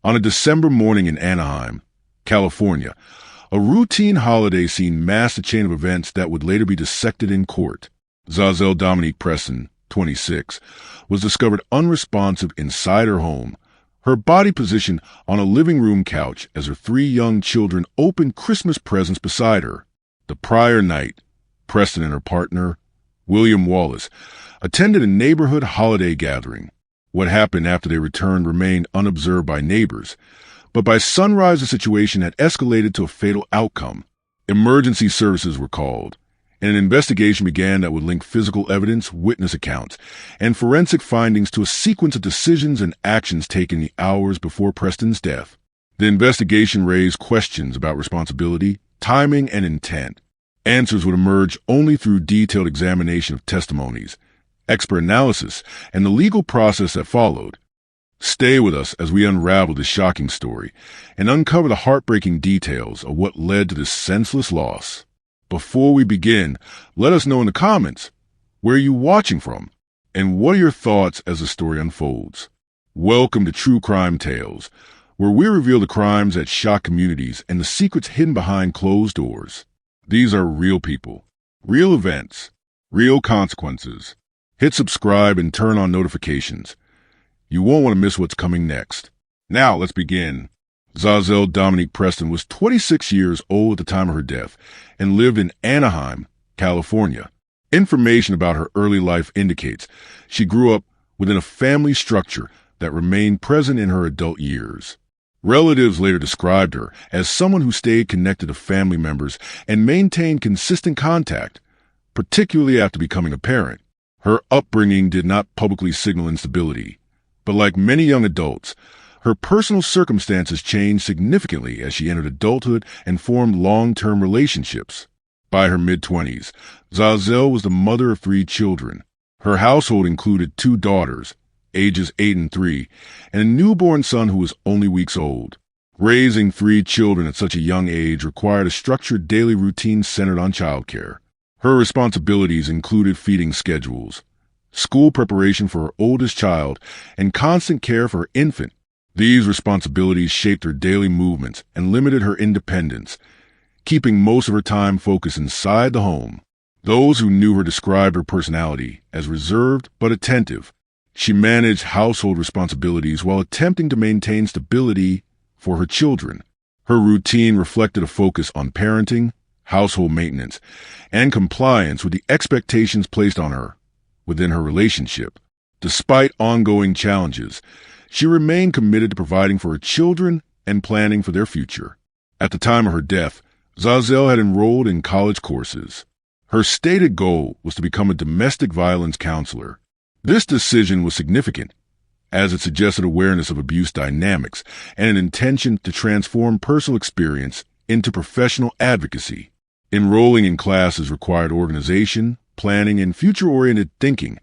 On a December morning in Anaheim, California, a routine holiday scene masked a chain of events that would later be dissected in court. Za'Zell Dominique Preston, 26, was discovered unresponsive inside her home, her body positioned on a living room couch as her 3 young children opened Christmas presents beside her. The prior night, Preston and her partner, William Wallace, attended a neighborhood holiday gathering. What happened after they returned remained unobserved by neighbors, but by sunrise the situation had escalated to a fatal outcome. Emergency services were called, and an investigation began that would link physical evidence, witness accounts, and forensic findings to a sequence of decisions and actions taken the hours before Preston's death. The investigation raised questions about responsibility, timing, and intent. Answers would emerge only through detailed examination of testimonies, expert analysis, and the legal process that followed. Stay with us as we unravel this shocking story and uncover the heartbreaking details of what led to this senseless loss. Before we begin, let us know in the comments, where are you watching from, and what are your thoughts as the story unfolds? Welcome to True Crime Tales, where we reveal the crimes that shock communities and the secrets hidden behind closed doors. These are real people, real events, real consequences. Hit subscribe and turn on notifications. You won't want to miss what's coming next. Now, let's begin. Za'Zell Dominique Preston was 26 years old at the time of her death and lived in Anaheim, California. Information about her early life indicates she grew up within a family structure that remained present in her adult years. Relatives later described her as someone who stayed connected to family members and maintained consistent contact, particularly after becoming a parent. Her upbringing did not publicly signal instability, but like many young adults, her personal circumstances changed significantly as she entered adulthood and formed long-term relationships. By her mid-20s, Zazelle was the mother of 3 children. Her household included 2 daughters, ages 8 and 3, and a newborn son who was only weeks old. Raising 3 children at such a young age required a structured daily routine centered on childcare. Her responsibilities included feeding schedules, school preparation for her oldest child, and constant care for her infant. These responsibilities shaped her daily movements and limited her independence, keeping most of her time focused inside the home. Those who knew her described her personality as reserved but attentive. She managed household responsibilities while attempting to maintain stability for her children. Her routine reflected a focus on parenting, household maintenance, and compliance with the expectations placed on her within her relationship. Despite ongoing challenges, she remained committed to providing for her children and planning for their future. At the time of her death, Zazelle had enrolled in college courses. Her stated goal was to become a domestic violence counselor. This decision was significant, as it suggested awareness of abuse dynamics and an intention to transform personal experience into professional advocacy. Enrolling in classes required organization, planning, and future-oriented thinking,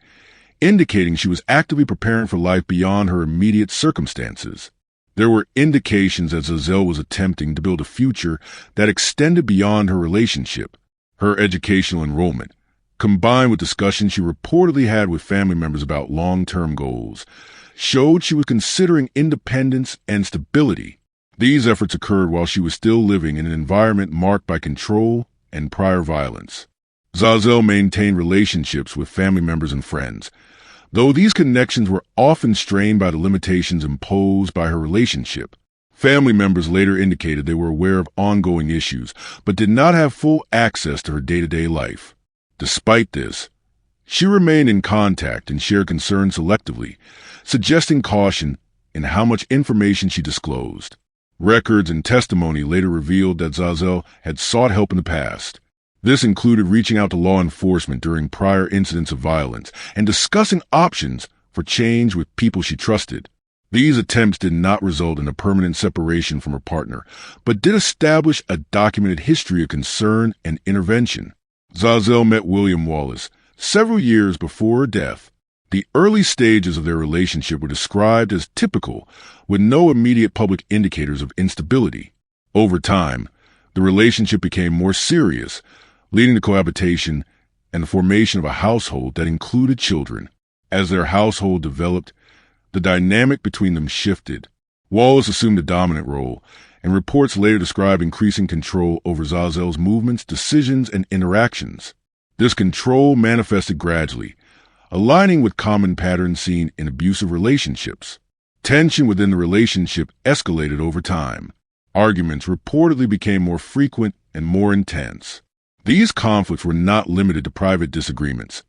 indicating she was actively preparing for life beyond her immediate circumstances. There were indications that Zazelle was attempting to build a future that extended beyond her relationship. Her educational enrollment, combined with discussions she reportedly had with family members about long-term goals, showed she was considering independence and stability. These efforts occurred while she was still living in an environment marked by control and prior violence. Zazelle maintained relationships with family members and friends, though these connections were often strained by the limitations imposed by her relationship. Family members later indicated they were aware of ongoing issues, but did not have full access to her day-to-day life. Despite this, she remained in contact and shared concerns selectively, suggesting caution in how much information she disclosed. Records and testimony later revealed that Zazelle had sought help in the past. This included reaching out to law enforcement during prior incidents of violence and discussing options for change with people she trusted. These attempts did not result in a permanent separation from her partner, but did establish a documented history of concern and intervention. Zazelle met William Wallace several years before her death. The early stages of their relationship were described as typical, with no immediate public indicators of instability. Over time, the relationship became more serious, leading to cohabitation and the formation of a household that included children. As their household developed, the dynamic between them shifted. Wallace assumed a dominant role, and reports later described increasing control over Zazelle's movements, decisions, and interactions. This control manifested gradually, aligning with common patterns seen in abusive relationships. Tension within the relationship escalated over time. Arguments reportedly became more frequent and more intense. These conflicts were not limited to private disagreements.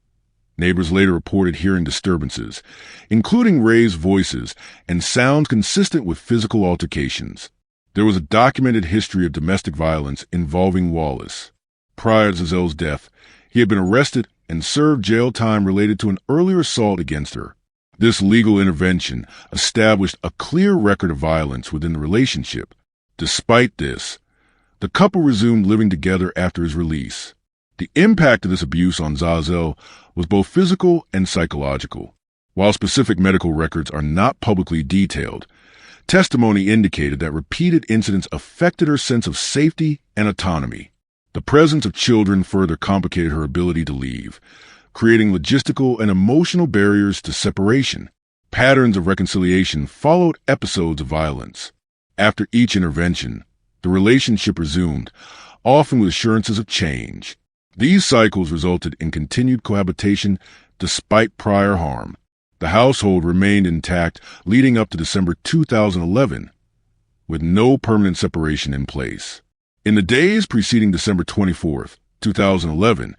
Neighbors later reported hearing disturbances, including raised voices and sounds consistent with physical altercations. There was a documented history of domestic violence involving Wallace. Prior to Zazelle's death, he had been arrested and served jail time related to an earlier assault against her. This legal intervention established a clear record of violence within the relationship. Despite this, the couple resumed living together after his release. The impact of this abuse on Za'Zell was both physical and psychological. While specific medical records are not publicly detailed, testimony indicated that repeated incidents affected her sense of safety and autonomy. The presence of children further complicated her ability to leave, creating logistical and emotional barriers to separation. Patterns of reconciliation followed episodes of violence. After each intervention, the relationship resumed, often with assurances of change. These cycles resulted in continued cohabitation despite prior harm. The household remained intact leading up to December 2011, with no permanent separation in place. In the days preceding December 24, 2011,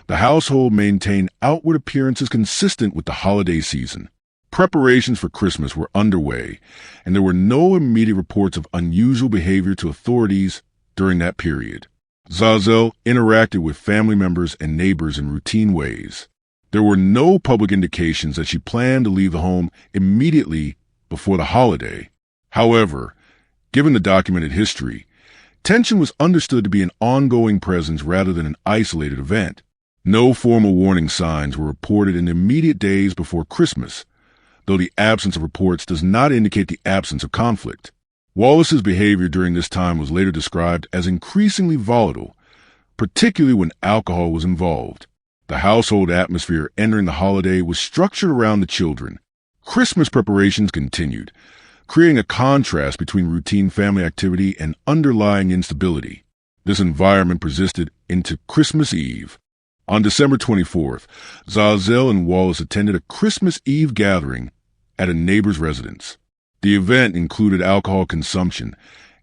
the household maintained outward appearances consistent with the holiday season. Preparations for Christmas were underway, and there were no immediate reports of unusual behavior to authorities during that period. Za'Zell interacted with family members and neighbors in routine ways. There were no public indications that she planned to leave the home immediately before the holiday. However, given the documented history, tension was understood to be an ongoing presence rather than an isolated event. No formal warning signs were reported in the immediate days before Christmas, though the absence of reports does not indicate the absence of conflict. Wallace's behavior during this time was later described as increasingly volatile, particularly when alcohol was involved. The household atmosphere entering the holiday was structured around the children. Christmas preparations continued, creating a contrast between routine family activity and underlying instability. This environment persisted into Christmas Eve. On December 24th, Za'Zell and Wallace attended a Christmas Eve gathering at a neighbor's residence. The event included alcohol consumption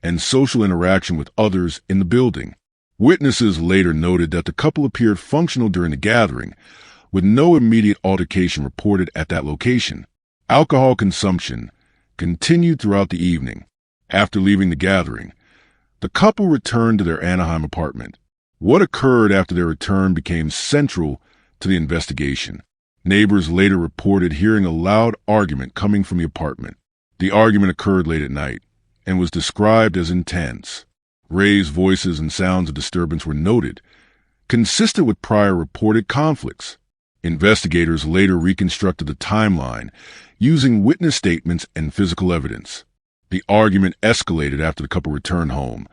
and social interaction with others in the building. Witnesses later noted that the couple appeared functional during the gathering, with no immediate altercation reported at that location. Alcohol consumption continued throughout the evening. After leaving the gathering, the couple returned to their Anaheim apartment. What occurred after their return became central to the investigation. Neighbors later reported hearing a loud argument coming from the apartment. The argument occurred late at night and was described as intense. Raised voices and sounds of disturbance were noted, consistent with prior reported conflicts. Investigators later reconstructed the timeline using witness statements and physical evidence. The argument escalated after the couple returned home,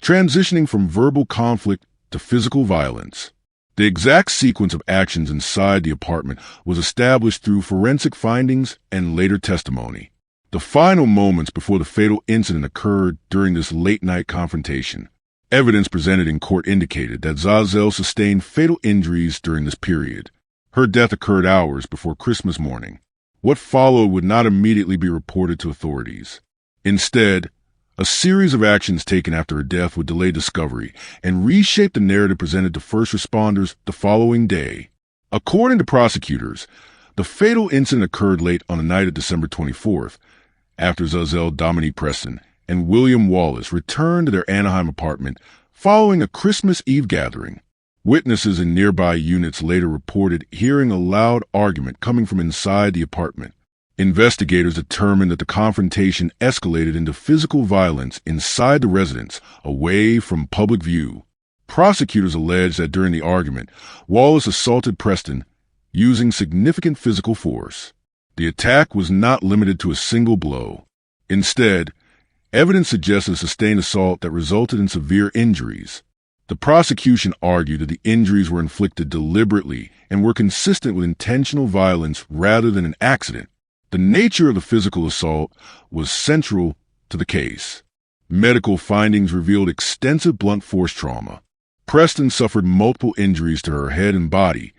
transitioning from verbal conflict to physical violence. The exact sequence of actions inside the apartment was established through forensic findings and later testimony. The final moments before the fatal incident occurred during this late-night confrontation. Evidence presented in court indicated that Za'Zell sustained fatal injuries during this period. Her death occurred hours before Christmas morning. What followed would not immediately be reported to authorities. Instead, a series of actions taken after her death would delay discovery and reshape the narrative presented to first responders the following day. According to prosecutors, the fatal incident occurred late on the night of December 24th, after Za'Zell Dominique Preston and William Wallace returned to their Anaheim apartment following a Christmas Eve gathering. Witnesses in nearby units later reported hearing a loud argument coming from inside the apartment. Investigators determined that the confrontation escalated into physical violence inside the residence, away from public view. Prosecutors alleged that during the argument, Wallace assaulted Preston using significant physical force. The attack was not limited to a single blow. Instead, evidence suggested a sustained assault that resulted in severe injuries. The prosecution argued that the injuries were inflicted deliberately and were consistent with intentional violence rather than an accident. The nature of the physical assault was central to the case. Medical findings revealed extensive blunt force trauma. Preston suffered multiple injuries to her head and body,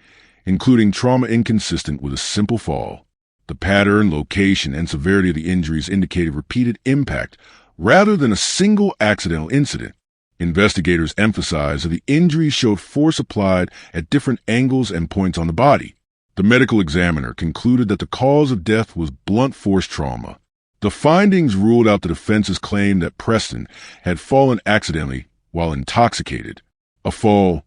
including trauma inconsistent with a simple fall. The pattern, location, and severity of the injuries indicated repeated impact rather than a single accidental incident. Investigators emphasized that the injuries showed force applied at different angles and points on the body. The medical examiner concluded that the cause of death was blunt force trauma. The findings ruled out the defense's claim that Preston had fallen accidentally while intoxicated. A fall,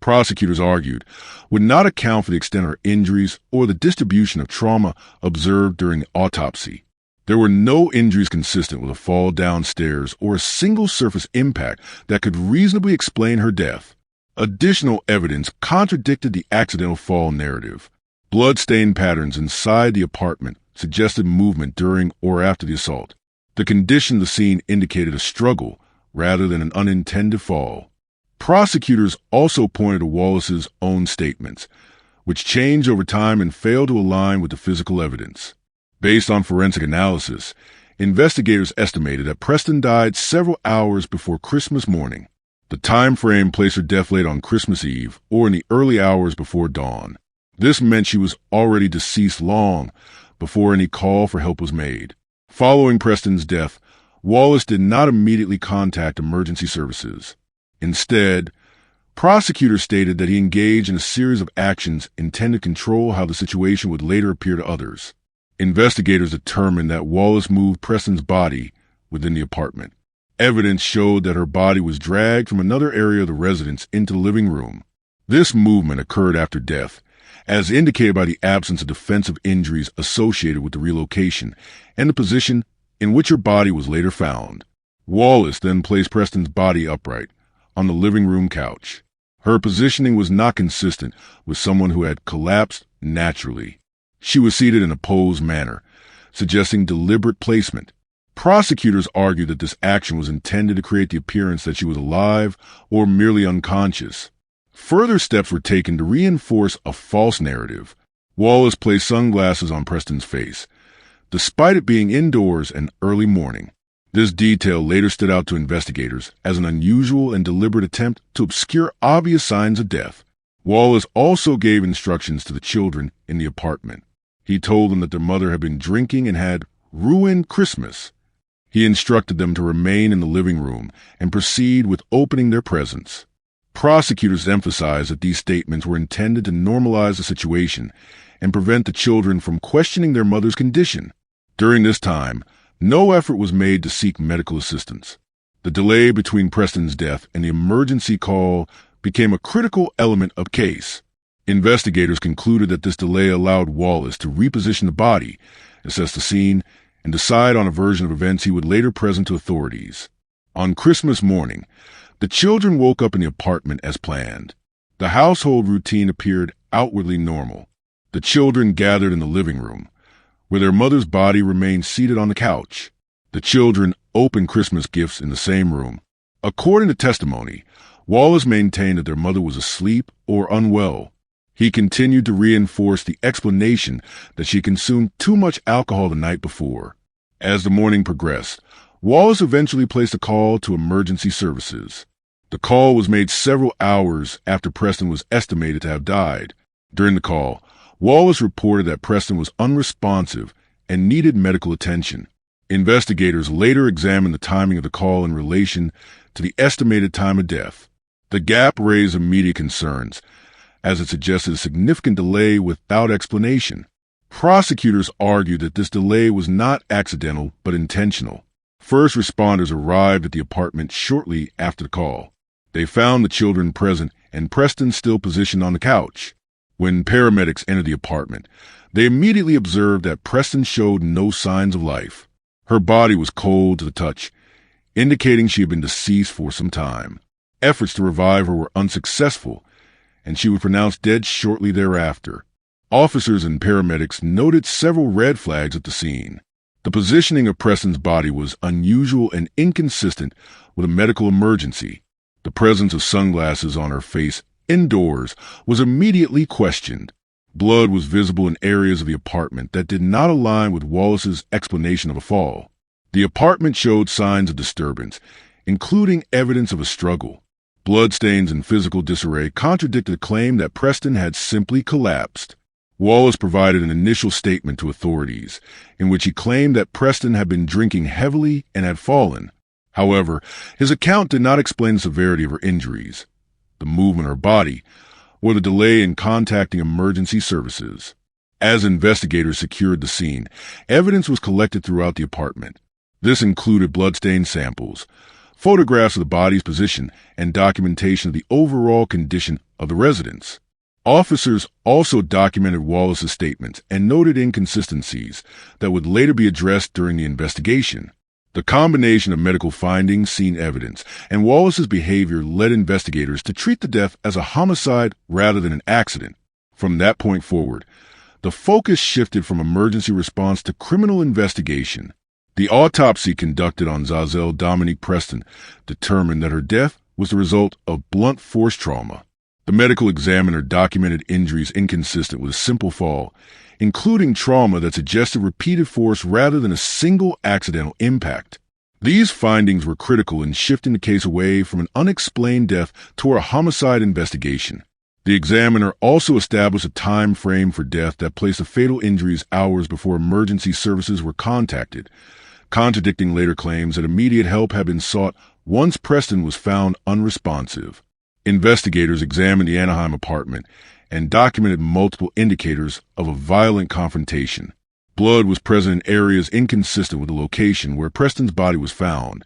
prosecutors argued, would not account for the extent of her injuries or the distribution of trauma observed during the autopsy. There were no injuries consistent with a fall downstairs or a single surface impact that could reasonably explain her death. Additional evidence contradicted the accidental fall narrative. Blood-stain patterns inside the apartment suggested movement during or after the assault. The condition of the scene indicated a struggle rather than an unintended fall. Prosecutors also pointed to Wallace's own statements, which changed over time and failed to align with the physical evidence. Based on forensic analysis, investigators estimated that Preston died several hours before Christmas morning. The time frame placed her death late on Christmas Eve or in the early hours before dawn. This meant she was already deceased long before any call for help was made. Following Preston's death, Wallace did not immediately contact emergency services. Instead, prosecutors stated that he engaged in a series of actions intended to control how the situation would later appear to others. Investigators determined that Wallace moved Preston's body within the apartment. Evidence showed that her body was dragged from another area of the residence into the living room. This movement occurred after death, as indicated by the absence of defensive injuries associated with the relocation and the position in which her body was later found. Wallace then placed Preston's body upright on the living room couch. Her positioning was not consistent with someone who had collapsed naturally. She was seated in a posed manner, suggesting deliberate placement. Prosecutors argued that this action was intended to create the appearance that she was alive or merely unconscious. Further steps were taken to reinforce a false narrative. Wallace placed sunglasses on Preston's face, despite it being indoors and early morning. This detail later stood out to investigators as an unusual and deliberate attempt to obscure obvious signs of death. Wallace also gave instructions to the children in the apartment. He told them that their mother had been drinking and had ruined Christmas. He instructed them to remain in the living room and proceed with opening their presents. Prosecutors emphasized that these statements were intended to normalize the situation and prevent the children from questioning their mother's condition. During this time, no effort was made to seek medical assistance. The delay between Preston's death and the emergency call became a critical element of the case. Investigators concluded that this delay allowed Wallace to reposition the body, assess the scene, and decide on a version of events he would later present to authorities. On Christmas morning, the children woke up in the apartment as planned. The household routine appeared outwardly normal. The children gathered in the living room, where their mother's body remained seated on the couch. The children opened Christmas gifts in the same room. According to testimony, Wallace maintained that their mother was asleep or unwell. He continued to reinforce the explanation that she consumed too much alcohol the night before. As the morning progressed, Wallace eventually placed a call to emergency services. The call was made several hours after Preston was estimated to have died. During the call, Wallace reported that Preston was unresponsive and needed medical attention. Investigators later examined the timing of the call in relation to the estimated time of death. The gap raised immediate concerns, as it suggested a significant delay without explanation. Prosecutors argued that this delay was not accidental but intentional. First responders arrived at the apartment shortly after the call. They found the children present and Preston still positioned on the couch. When paramedics entered the apartment, they immediately observed that Preston showed no signs of life. Her body was cold to the touch, indicating she had been deceased for some time. Efforts to revive her were unsuccessful, and she was pronounced dead shortly thereafter. Officers and paramedics noted several red flags at the scene. The positioning of Preston's body was unusual and inconsistent with a medical emergency. The presence of sunglasses on her face indoors was immediately questioned. Blood was visible in areas of the apartment that did not align with Wallace's explanation of a fall. The apartment showed signs of disturbance, including evidence of a struggle. Bloodstains and physical disarray contradicted the claim that Preston had simply collapsed. Wallace provided an initial statement to authorities, in which he claimed that Preston had been drinking heavily and had fallen. However, his account did not explain the severity of her injuries, the movement of her body, or the delay in contacting emergency services. As investigators secured the scene, evidence was collected throughout the apartment. This included bloodstain samples, photographs of the body's position, and documentation of the overall condition of the residence. Officers also documented Wallace's statements and noted inconsistencies that would later be addressed during the investigation. The combination of medical findings, scene evidence, and Wallace's behavior led investigators to treat the death as a homicide rather than an accident. From that point forward, the focus shifted from emergency response to criminal investigation. The autopsy conducted on Za'Zell Dominique Preston determined that her death was the result of blunt force trauma. The medical examiner documented injuries inconsistent with a simple fall, including trauma that suggested repeated force rather than a single accidental impact. These findings were critical in shifting the case away from an unexplained death toward a homicide investigation. The examiner also established a time frame for death that placed the fatal injuries hours before emergency services were contacted, contradicting later claims that immediate help had been sought once Preston was found unresponsive. Investigators examined the Anaheim apartment and documented multiple indicators of a violent confrontation. Blood was present in areas inconsistent with the location where Preston's body was found,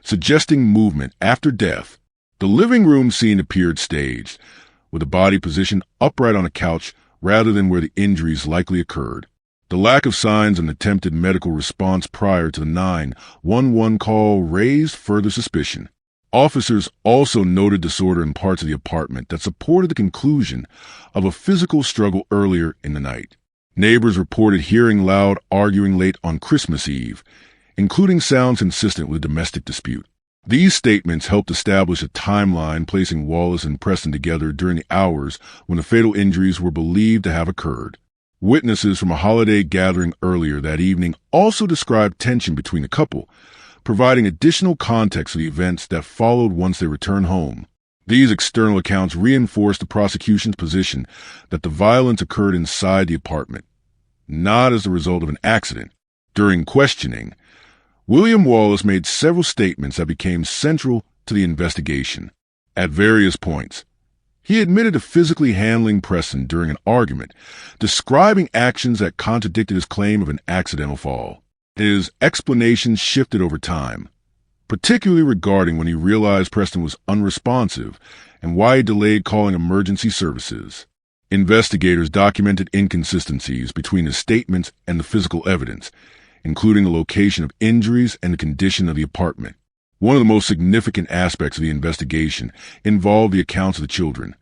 suggesting movement after death. The living room scene appeared staged, with the body positioned upright on a couch rather than where the injuries likely occurred. The lack of signs of an attempted medical response prior to the 911 call raised further suspicion. Officers also noted disorder in parts of the apartment that supported the conclusion of a physical struggle earlier in the night. Neighbors reported hearing loud arguing late on Christmas Eve, including sounds consistent with a domestic dispute. These statements helped establish a timeline placing Wallace and Preston together during the hours when the fatal injuries were believed to have occurred. Witnesses from a holiday gathering earlier that evening also described tension between the couple, providing additional context for the events that followed once they returned home. These external accounts reinforced the prosecution's position that the violence occurred inside the apartment, not as the result of an accident. During questioning, William Wallace made several statements that became central to the investigation. At various points, he admitted to physically handling Preston during an argument, describing actions that contradicted his claim of an accidental fall. His explanations shifted over time, particularly regarding when he realized Preston was unresponsive and why he delayed calling emergency services. Investigators documented inconsistencies between his statements and the physical evidence, including the location of injuries and the condition of the apartment. One of the most significant aspects of the investigation involved the accounts of the children,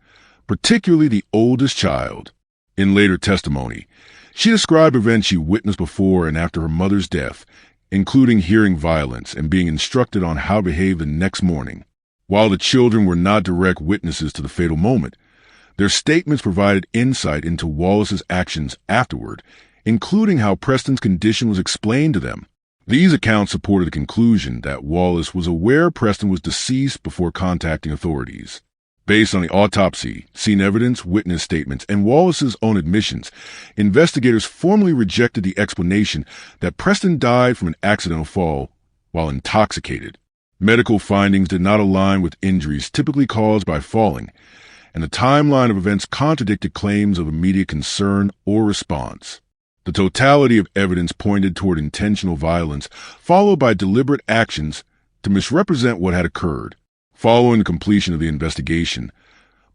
particularly the oldest child. In later testimony, she described events she witnessed before and after her mother's death, including hearing violence and being instructed on how to behave the next morning. While the children were not direct witnesses to the fatal moment, their statements provided insight into Wallace's actions afterward, including how Preston's condition was explained to them. These accounts supported the conclusion that Wallace was aware Preston was deceased before contacting authorities. Based on the autopsy, scene evidence, witness statements, and Wallace's own admissions, investigators formally rejected the explanation that Preston died from an accidental fall while intoxicated. Medical findings did not align with injuries typically caused by falling, and the timeline of events contradicted claims of immediate concern or response. The totality of evidence pointed toward intentional violence, followed by deliberate actions to misrepresent what had occurred. Following the completion of the investigation,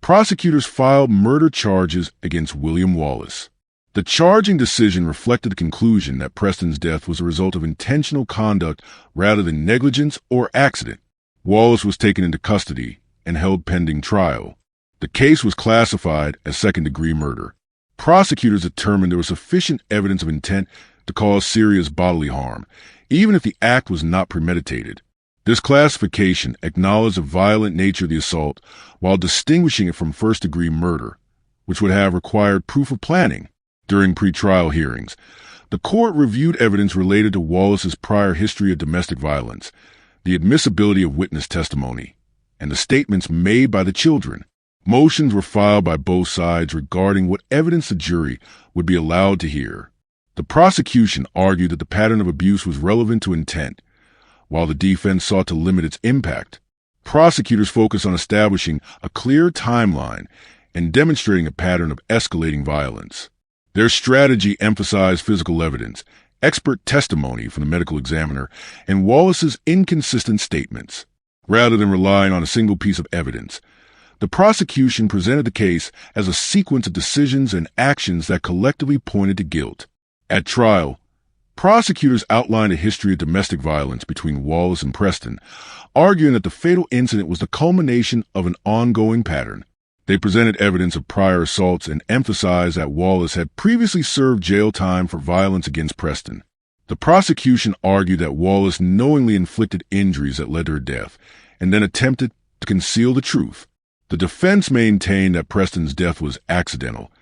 prosecutors filed murder charges against William Wallace. The charging decision reflected the conclusion that Preston's death was a result of intentional conduct rather than negligence or accident. Wallace was taken into custody and held pending trial. The case was classified as second-degree murder. Prosecutors determined there was sufficient evidence of intent to cause serious bodily harm, even if the act was not premeditated. This classification acknowledged the violent nature of the assault while distinguishing it from first-degree murder, which would have required proof of planning. During pretrial hearings, The court reviewed evidence related to Wallace's prior history of domestic violence, the admissibility of witness testimony, and the statements made by the children. Motions were filed by both sides regarding what evidence the jury would be allowed to hear. The prosecution argued that the pattern of abuse was relevant to intent, while the defense sought to limit its impact. Prosecutors focused on establishing a clear timeline and demonstrating a pattern of escalating violence. Their strategy emphasized physical evidence, expert testimony from the medical examiner, and Wallace's inconsistent statements. Rather than relying on a single piece of evidence, the prosecution presented the case as a sequence of decisions and actions that collectively pointed to guilt. At trial, prosecutors outlined a history of domestic violence between Wallace and Preston, arguing that the fatal incident was the culmination of an ongoing pattern. They presented evidence of prior assaults and emphasized that Wallace had previously served jail time for violence against Preston. The prosecution argued that Wallace knowingly inflicted injuries that led to her death and then attempted to conceal the truth. The defense maintained that Preston's death was accidental,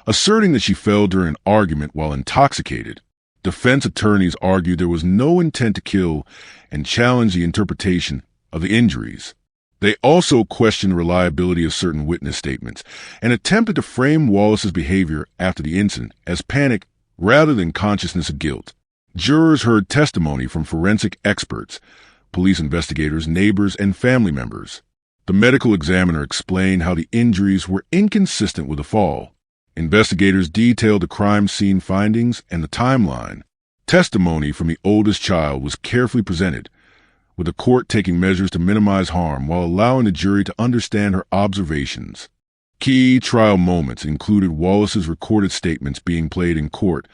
asserting that she fell during an argument while intoxicated. Defense attorneys argued there was no intent to kill and challenged the interpretation of the injuries. They also questioned the reliability of certain witness statements and attempted to frame Wallace's behavior after the incident as panic rather than consciousness of guilt. Jurors heard testimony from forensic experts, police investigators, neighbors, and family members. The medical examiner explained how the injuries were inconsistent with the fall. Investigators detailed the crime scene findings and the timeline. Testimony from the oldest child was carefully presented, with the court taking measures to minimize harm while allowing the jury to understand her observations. Key trial moments included Wallace's recorded statements being played in court,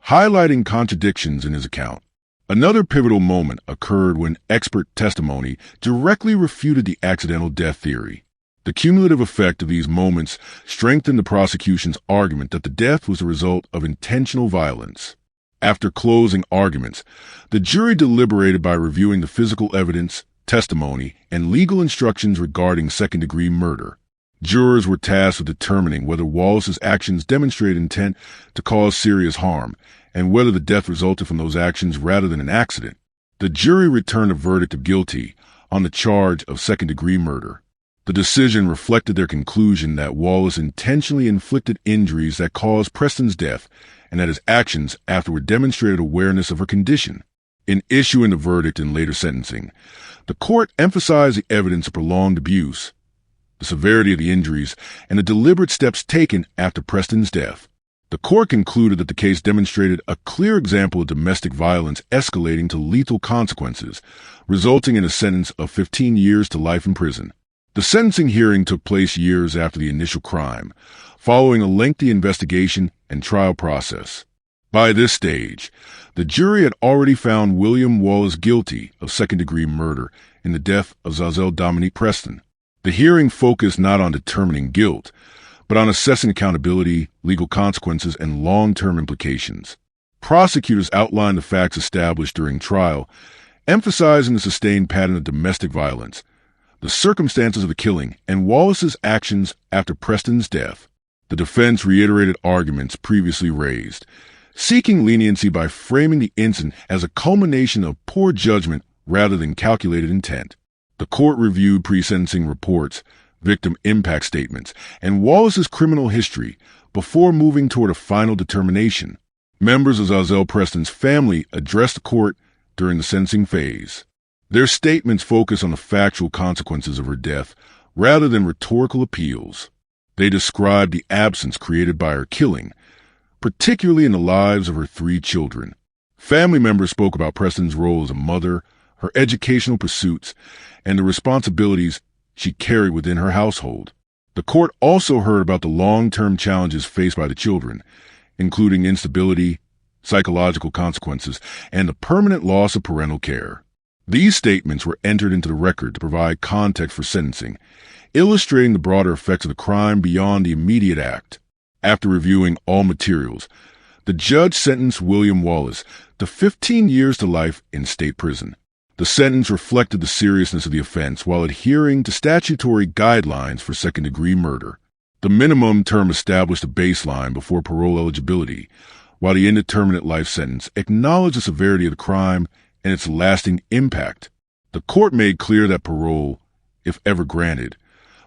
highlighting contradictions in his account. Another pivotal moment occurred when expert testimony directly refuted the accidental death theory. The cumulative effect of these moments strengthened the prosecution's argument that the death was the result of intentional violence. After closing arguments, the jury deliberated by reviewing the physical evidence, testimony, and legal instructions regarding second-degree murder. Jurors were tasked with determining whether Wallace's actions demonstrated intent to cause serious harm and whether the death resulted from those actions rather than an accident. The jury returned a verdict of guilty on the charge of second-degree murder. The decision reflected their conclusion that Wallace intentionally inflicted injuries that caused Preston's death and that his actions afterward demonstrated awareness of her condition. In issuing the verdict in later sentencing, the court emphasized the evidence of prolonged abuse, the severity of the injuries, and the deliberate steps taken after Preston's death. The court concluded that the case demonstrated a clear example of domestic violence escalating to lethal consequences, resulting in a sentence of 15 years to life in prison. The sentencing hearing took place years after the initial crime, following a lengthy investigation and trial process. By this stage, the jury had already found William Wallace guilty of second-degree murder in the death of Za'Zell Dominique Preston. The hearing focused not on determining guilt, but on assessing accountability, legal consequences, and long-term implications. Prosecutors outlined the facts established during trial, emphasizing the sustained pattern of domestic violence, the circumstances of the killing, and Wallace's actions after Preston's death. The defense reiterated arguments previously raised, seeking leniency by framing the incident as a culmination of poor judgment rather than calculated intent. The court reviewed pre-sentencing reports, victim impact statements, and Wallace's criminal history before moving toward a final determination. Members of Zazelle Preston's family addressed the court during the sentencing phase. Their statements focus on the factual consequences of her death rather than rhetorical appeals. They described the absence created by her killing, particularly in the lives of her 3 children. Family members spoke about Preston's role as a mother, her educational pursuits, and the responsibilities she carried within her household. The court also heard about the long-term challenges faced by the children, including instability, psychological consequences, and the permanent loss of parental care. These statements were entered into the record to provide context for sentencing, illustrating the broader effects of the crime beyond the immediate act. After reviewing all materials, the judge sentenced William Wallace to 15 years to life in state prison. The sentence reflected the seriousness of the offense while adhering to statutory guidelines for second-degree murder. The minimum term established a baseline before parole eligibility, while the indeterminate life sentence acknowledged the severity of the crime and its lasting impact. The court made clear that parole, if ever granted,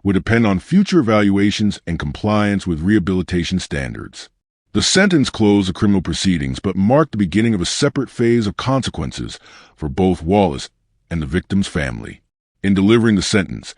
would depend on future evaluations and compliance with rehabilitation standards. The sentence closed the criminal proceedings but marked the beginning of a separate phase of consequences for both Wallace and the victim's family. In delivering the sentence,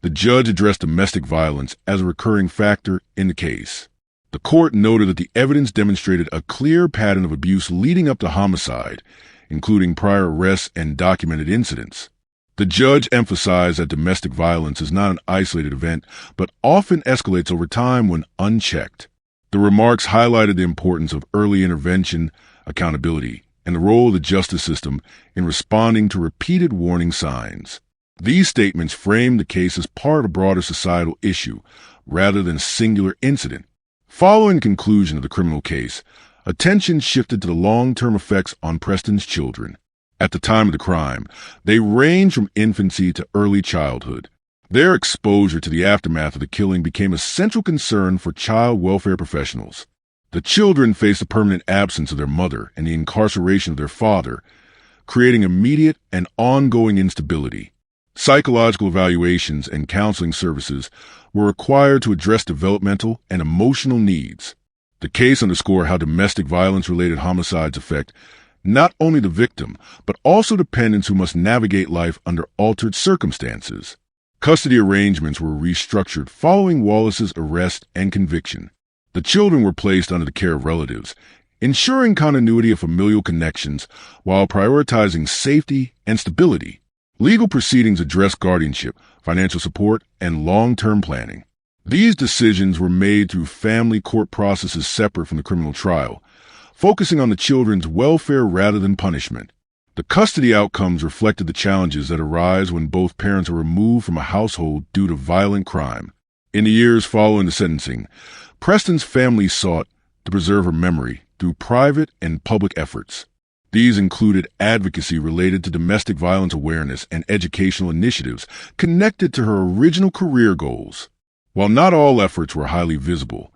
the judge addressed domestic violence as a recurring factor in the case. The court noted that the evidence demonstrated a clear pattern of abuse leading up to homicide, including prior arrests and documented incidents. The judge emphasized that domestic violence is not an isolated event, but often escalates over time when unchecked. The remarks highlighted the importance of early intervention, accountability, and the role of the justice system in responding to repeated warning signs. These statements framed the case as part of a broader societal issue, rather than a singular incident. Following the conclusion of the criminal case, attention shifted to the long-term effects on Preston's children. At the time of the crime, they ranged from infancy to early childhood. Their exposure to the aftermath of the killing became a central concern for child welfare professionals. The children faced the permanent absence of their mother and the incarceration of their father, creating immediate and ongoing instability. Psychological evaluations and counseling services were required to address developmental and emotional needs. The case underscored how domestic violence-related homicides affect not only the victim, but also dependents who must navigate life under altered circumstances. Custody arrangements were restructured following Wallace's arrest and conviction. The children were placed under the care of relatives, ensuring continuity of familial connections while prioritizing safety and stability. Legal proceedings addressed guardianship, financial support, and long-term planning. These decisions were made through family court processes separate from the criminal trial, focusing on the children's welfare rather than punishment. The custody outcomes reflected the challenges that arise when both parents are removed from a household due to violent crime. In the years following the sentencing, Preston's family sought to preserve her memory through private and public efforts. These included advocacy related to domestic violence awareness and educational initiatives connected to her original career goals. While not all efforts were highly visible,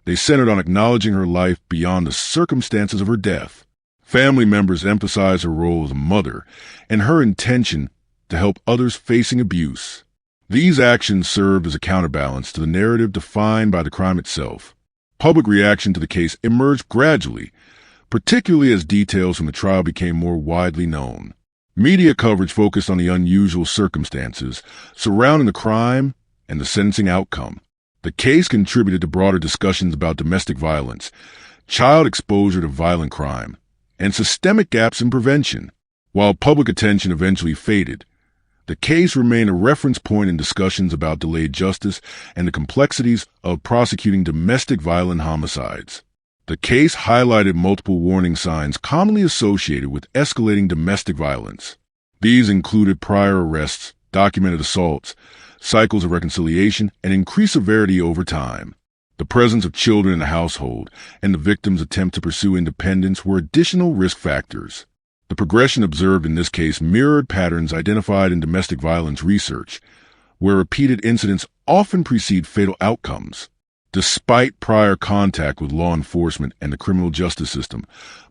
they centered on acknowledging her life beyond the circumstances of her death. Family members emphasized her role as a mother and her intention to help others facing abuse. These actions served as a counterbalance to the narrative defined by the crime itself. Public reaction to the case emerged gradually, particularly as details from the trial became more widely known. Media coverage focused on the unusual circumstances surrounding the crime and the sentencing outcome. The case contributed to broader discussions about domestic violence, child exposure to violent crime, and systemic gaps in prevention. While public attention eventually faded, the case remained a reference point in discussions about delayed justice and the complexities of prosecuting domestic violent homicides. The case highlighted multiple warning signs commonly associated with escalating domestic violence. These included prior arrests, documented assaults, cycles of reconciliation, and increased severity over time. The presence of children in the household and the victim's attempt to pursue independence were additional risk factors. The progression observed in this case mirrored patterns identified in domestic violence research, where repeated incidents often precede fatal outcomes. Despite prior contact with law enforcement and the criminal justice system,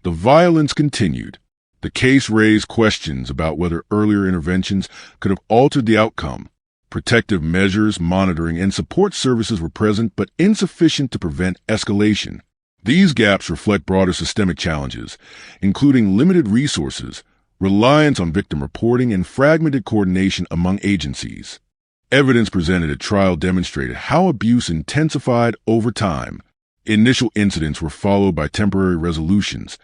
the violence continued. The case raised questions about whether earlier interventions could have altered the outcome. Protective measures, monitoring, and support services were present but insufficient to prevent escalation. These gaps reflect broader systemic challenges, including limited resources, reliance on victim reporting, and fragmented coordination among agencies. Evidence presented at trial demonstrated how abuse intensified over time. Initial incidents were followed by temporary resolutions,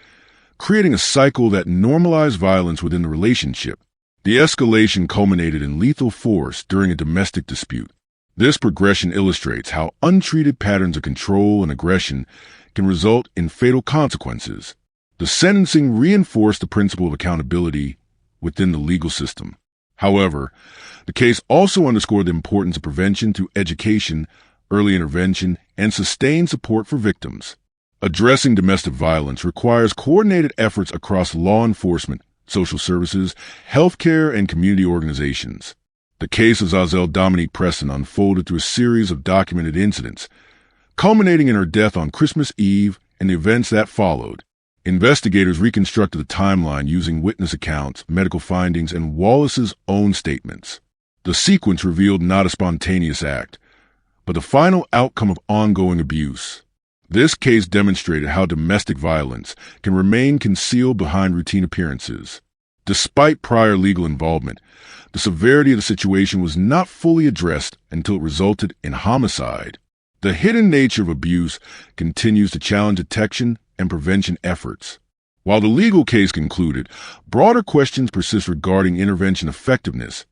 creating a cycle that normalized violence within the relationship. The escalation culminated in lethal force during a domestic dispute. This progression illustrates how untreated patterns of control and aggression can result in fatal consequences. The sentencing reinforced the principle of accountability within the legal system. However, the case also underscored the importance of prevention through education, early intervention, and sustained support for victims. Addressing domestic violence requires coordinated efforts across law enforcement, social services, healthcare, and community organizations. The case of Za'Zell Dominique Preston unfolded through a series of documented incidents, culminating in her death on Christmas Eve and the events that followed. Investigators reconstructed the timeline using witness accounts, medical findings, and Wallace's own statements. The sequence revealed not a spontaneous act, but the final outcome of ongoing abuse. This case demonstrated how domestic violence can remain concealed behind routine appearances. Despite prior legal involvement, the severity of the situation was not fully addressed until it resulted in homicide. The hidden nature of abuse continues to challenge detection and prevention efforts. While the legal case concluded, broader questions persist regarding intervention effectiveness,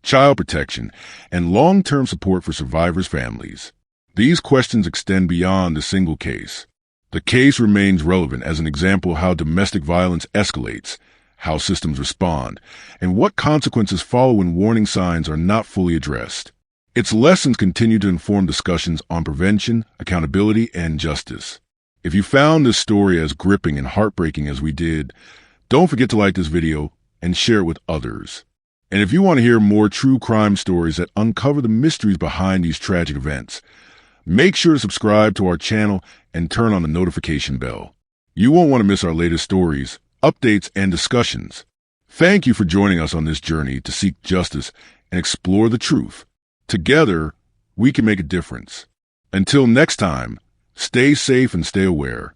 child protection, and long-term support for survivors' families. These questions extend beyond the single case. The case remains relevant as an example of how domestic violence escalates, how systems respond, and what consequences follow when warning signs are not fully addressed. Its lessons continue to inform discussions on prevention, accountability, and justice. If you found this story as gripping and heartbreaking as we did, don't forget to like this video and share it with others. And if you want to hear more true crime stories that uncover the mysteries behind these tragic events, make sure to subscribe to our channel and turn on the notification bell. You won't want to miss our latest stories, updates, and discussions. Thank you for joining us on this journey to seek justice and explore the truth. Together, we can make a difference. Until next time, stay safe and stay aware.